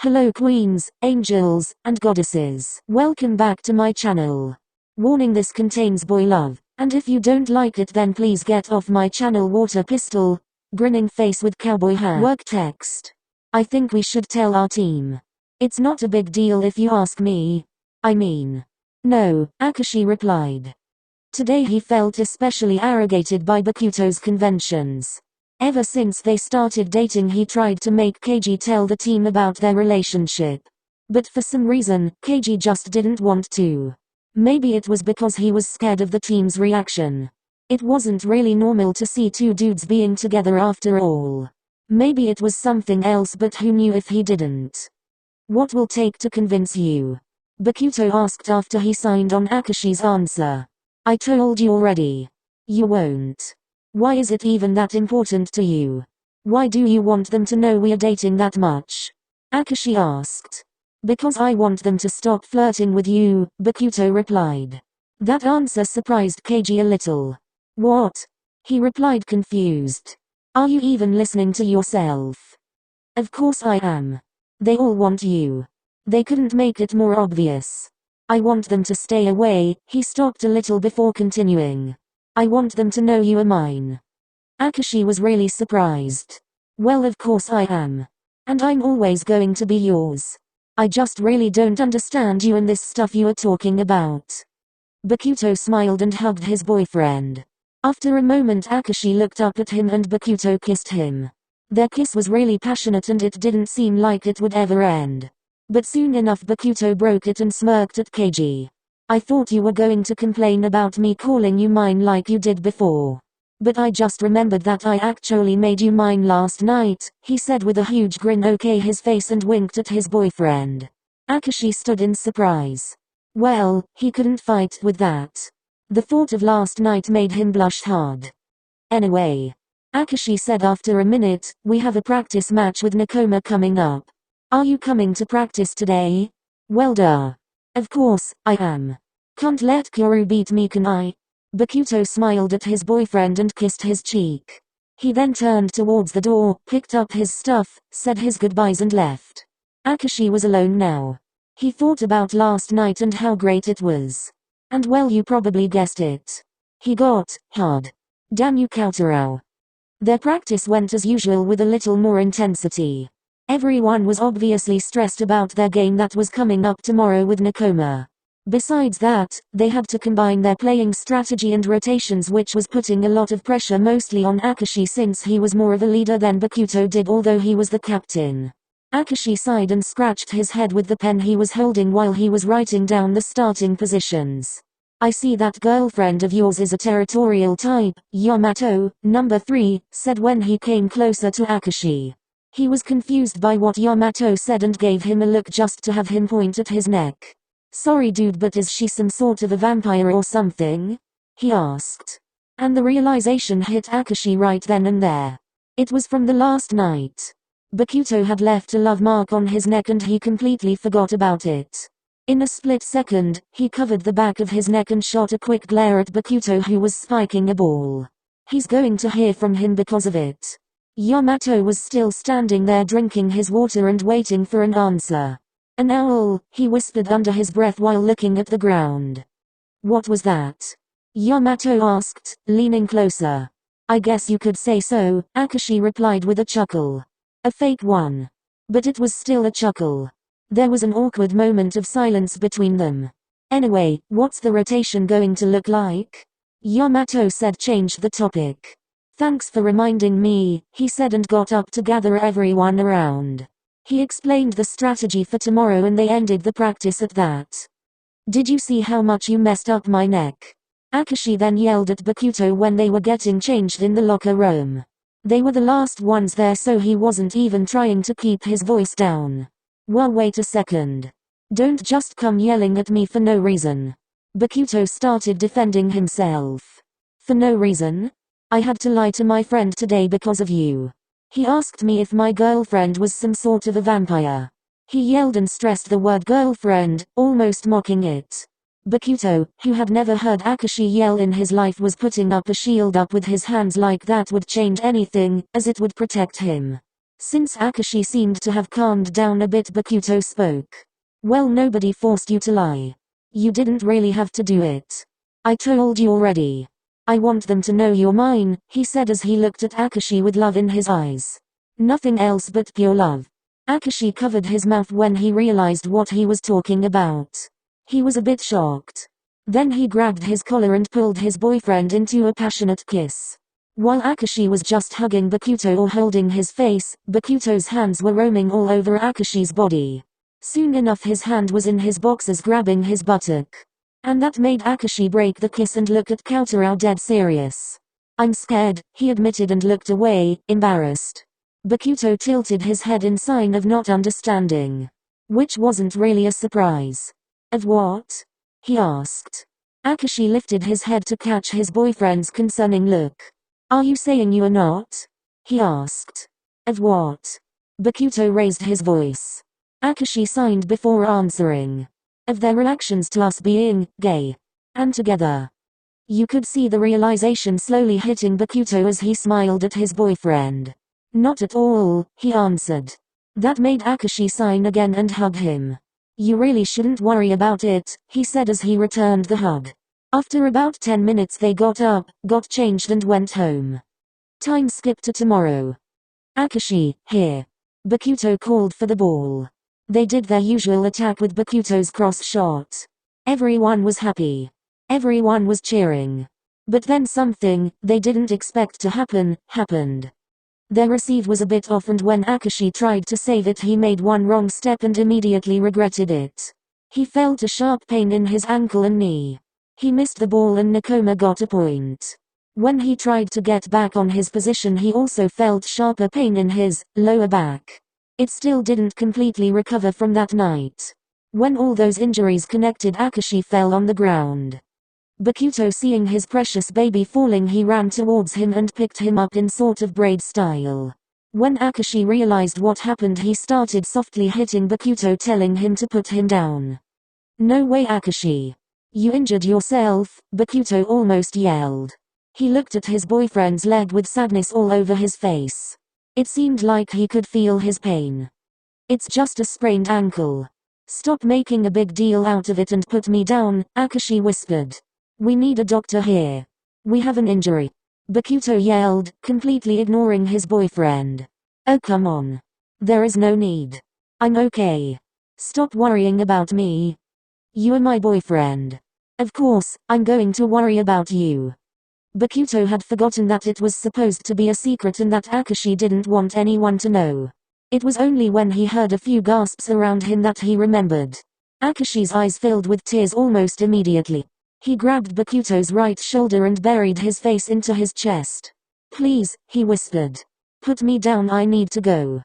Hello queens, angels, and goddesses. Welcome back to my channel. Warning: this contains boy love, and if you don't like it then please get off my channel. Water pistol, grinning face with cowboy hat. Work text. I think we should tell our team. It's not a big deal if you ask me. I mean, no, Akashi replied. Today he felt especially arrogated by Bokuto's conventions. Ever since they started dating he tried to make Keiji tell the team about their relationship. But for some reason, Keiji just didn't want to. Maybe it was because he was scared of the team's reaction. It wasn't really normal to see two dudes being together after all. Maybe it was something else, but who knew if he didn't? What will take to convince you? Bokuto asked after he signed on Akashi's answer. I told you already. You won't. Why is it even that important to you? Why do you want them to know we are dating that much? Akashi asked. Because I want them to stop flirting with you, Bokuto replied. That answer surprised Keiji a little. What? He replied confused. Are you even listening to yourself? Of course I am. They all want you. They couldn't make it more obvious. I want them to stay away. He stopped a little before continuing. I want them to know you are mine. Akashi was really surprised. Well, of course I am. And I'm always going to be yours. I just really don't understand you and this stuff you are talking about. Bokuto smiled and hugged his boyfriend. After a moment Akashi looked up at him and Bokuto kissed him. Their kiss was really passionate and it didn't seem like it would ever end. But soon enough Bokuto broke it and smirked at Keiji. I thought you were going to complain about me calling you mine like you did before. But I just remembered that I actually made you mine last night, he said with a huge grin on his face and winked at his boyfriend. Akashi stood in surprise. Well, he couldn't fight with that. The thought of last night made him blush hard. Anyway, Akashi said after a minute, we have a practice match with Nakoma coming up. Are you coming to practice today? Well duh. Of course, I am. Can't let Kyoru beat me, can I? Bokuto smiled at his boyfriend and kissed his cheek. He then turned towards the door, picked up his stuff, said his goodbyes and left. Akashi was alone now. He thought about last night and how great it was. And well, you probably guessed it. He got hard. Damn you, Kotaro. Their practice went as usual with a little more intensity. Everyone was obviously stressed about their game that was coming up tomorrow with Nakoma. Besides that, they had to combine their playing strategy and rotations, which was putting a lot of pressure mostly on Akashi since he was more of a leader than Bokuto did, although he was the captain. Akashi sighed and scratched his head with the pen he was holding while he was writing down the starting positions. I see that girlfriend of yours is a territorial type, Yamato, number 3, said when he came closer to Akashi. He was confused by what Yamato said and gave him a look just to have him point at his neck. Sorry dude, but is she some sort of a vampire or something? He asked. And the realization hit Akashi right then and there. It was from the last night. Bokuto had left a love mark on his neck and he completely forgot about it. In a split second, he covered the back of his neck and shot a quick glare at Bokuto, who was spiking a ball. He's going to hear from him because of it. Yamato was still standing there drinking his water and waiting for an answer. An owl, he whispered under his breath while looking at the ground. What was that? Yamato asked, leaning closer. I guess you could say so, Akashi replied with a chuckle. A fake one. But it was still a chuckle. There was an awkward moment of silence between them. Anyway, what's the rotation going to look like? Yamato said, changed the topic. Thanks for reminding me, he said and got up to gather everyone around. He explained the strategy for tomorrow and they ended the practice at that. Did you see how much you messed up my neck? Akashi then yelled at Bokuto when they were getting changed in the locker room. They were the last ones there, so he wasn't even trying to keep his voice down. Well, wait a second. Don't just come yelling at me for no reason. Bokuto started defending himself. For no reason? I had to lie to my friend today because of you. He asked me if my girlfriend was some sort of a vampire. He yelled and stressed the word girlfriend, almost mocking it. Bokuto, who had never heard Akashi yell in his life, was putting up a shield up with his hands like that would change anything, as it would protect him. Since Akashi seemed to have calmed down a bit, Bakuto spoke. Well, nobody forced you to lie. You didn't really have to do it. I told you already. I want them to know you're mine, he said as he looked at Akashi with love in his eyes. Nothing else but pure love. Akashi covered his mouth when he realized what he was talking about. He was a bit shocked. Then he grabbed his collar and pulled his boyfriend into a passionate kiss. While Akashi was just hugging Bakuto or holding his face, Bakuto's hands were roaming all over Akashi's body. Soon enough his hand was in his boxers grabbing his buttock. And that made Akashi break the kiss and look at Kotaro dead serious. I'm scared, he admitted and looked away, embarrassed. Bakuto tilted his head in sign of not understanding. Which wasn't really a surprise. Of what? He asked. Akashi lifted his head to catch his boyfriend's concerning look. Are you saying you are not? He asked. Of what? Bakuto raised his voice. Akashi signed before answering. Of their reactions to us being gay and together. You could see the realization slowly hitting Bakuto as he smiled at his boyfriend. Not at all, he answered. That made Akashi sign again and hug him. You really shouldn't worry about it, he said as he returned the hug. After about 10 minutes they got up, got changed and went home. Time skip to tomorrow. Akashi, here. Bakuto called for the ball. They did their usual attack with Bakuto's cross shot. Everyone was happy. Everyone was cheering. But then something they didn't expect to happen, happened. Their receive was a bit off and when Akashi tried to save it he made one wrong step and immediately regretted it. He felt a sharp pain in his ankle and knee. He missed the ball and Nakoma got a point. When he tried to get back on his position he also felt sharper pain in his lower back. It still didn't completely recover from that night. When all those injuries connected, Akashi fell on the ground. Bakuto, seeing his precious baby falling, he ran towards him and picked him up in sort of braid style. When Akashi realized what happened he started softly hitting Bakuto, telling him to put him down. No way, Akashi. You injured yourself, Bakuto almost yelled. He looked at his boyfriend's leg with sadness all over his face. It seemed like he could feel his pain. It's just a sprained ankle. Stop making a big deal out of it and put me down, Akashi whispered. We need a doctor here. We have an injury. Bakuto yelled, completely ignoring his boyfriend. Oh come on. There is no need. I'm okay. Stop worrying about me. You are my boyfriend. Of course, I'm going to worry about you. Bakuto had forgotten that it was supposed to be a secret and that Akashi didn't want anyone to know. It was only when he heard a few gasps around him that he remembered. Akashi's eyes filled with tears almost immediately. He grabbed Bakuto's right shoulder and buried his face into his chest. Please, he whispered. Put me down, I need to go.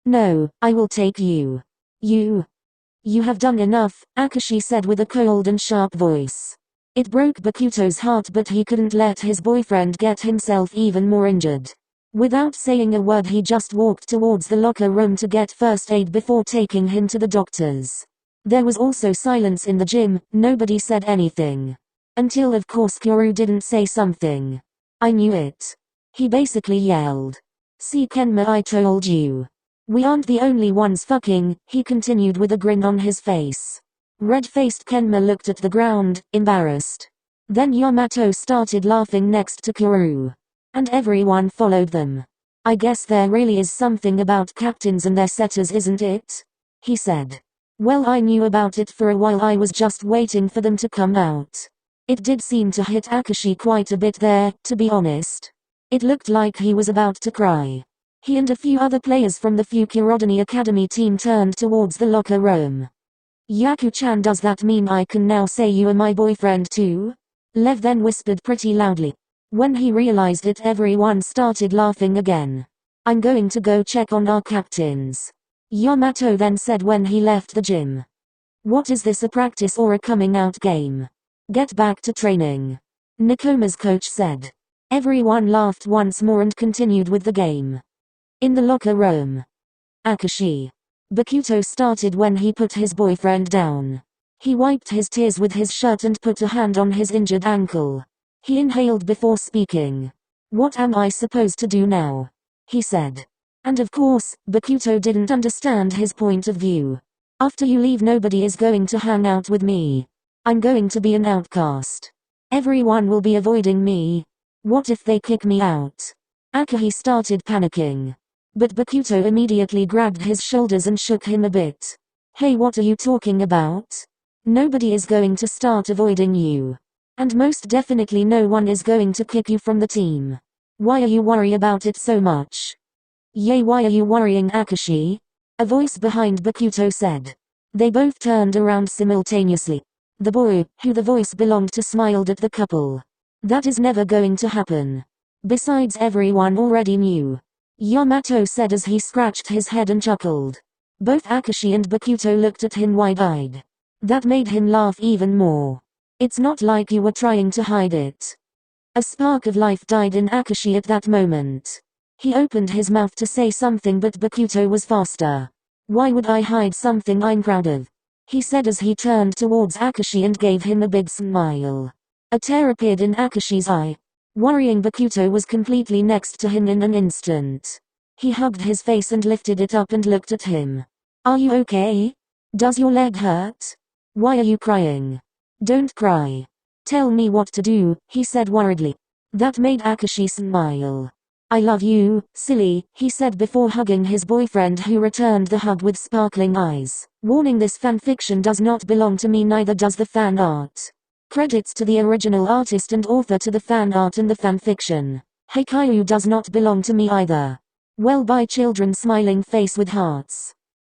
No, I will take you. You have done enough, Akashi said with a cold and sharp voice. It broke Bakuto's heart, but he couldn't let his boyfriend get himself even more injured. Without saying a word he just walked towards the locker room to get first aid before taking him to the doctors. There was also silence in the gym, nobody said anything. Until of course Kyoru didn't say something. I knew it. He basically yelled. See Kenma, I told you. We aren't the only ones fucking, he continued with a grin on his face. Red-faced Kenma looked at the ground, embarrassed. Then Yamato started laughing next to Kyoru. And everyone followed them. I guess there really is something about captains and their setters, isn't it? He said. Well, I knew about it for a while, I was just waiting for them to come out. It did seem to hit Akashi quite a bit there, to be honest. It looked like he was about to cry. He and a few other players from the Fukurodani Academy team turned towards the locker room. Yaku-chan, does that mean I can now say you are my boyfriend too? Lev then whispered pretty loudly. When he realized it, everyone started laughing again. I'm going to go check on our captains. Yamato then said when he left the gym. What is this, a practice or a coming out game? Get back to training. Nakoma's coach said. Everyone laughed once more and continued with the game. In the locker room. Akashi. Bakuto started when he put his boyfriend down. He wiped his tears with his shirt and put a hand on his injured ankle. He inhaled before speaking. What am I supposed to do now? He said. And of course, Bokuto didn't understand his point of view. After you leave, nobody is going to hang out with me. I'm going to be an outcast. Everyone will be avoiding me. What if they kick me out? Akahi started panicking. But Bokuto immediately grabbed his shoulders and shook him a bit. Hey, what are you talking about? Nobody is going to start avoiding you. And most definitely no one is going to kick you from the team. Why are you worried about it so much? Yay, why are you worrying, Akashi? A voice behind Bokuto said. They both turned around simultaneously. The boy, who the voice belonged to, smiled at the couple. That is never going to happen. Besides, everyone already knew. Yamato said as he scratched his head and chuckled. Both Akashi and Bokuto looked at him wide-eyed. That made him laugh even more. It's not like you were trying to hide it. A spark of life died in Akashi at that moment. He opened his mouth to say something, but Bokuto was faster. Why would I hide something I'm proud of? He said as he turned towards Akashi and gave him a big smile. A tear appeared in Akashi's eye. Worrying Bokuto was completely next to him in an instant. He hugged his face and lifted it up and looked at him. Are you okay? Does your leg hurt? Why are you crying? Don't cry. Tell me what to do, he said worriedly. That made Akashi smile. I love you, silly, he said before hugging his boyfriend, who returned the hug with sparkling eyes. Warning: this fanfiction does not belong to me, neither does the fan art. Credits to the original artist and author to the fan art and the fanfiction. Haikyuu does not belong to me either. Well, bye children, smiling face with hearts.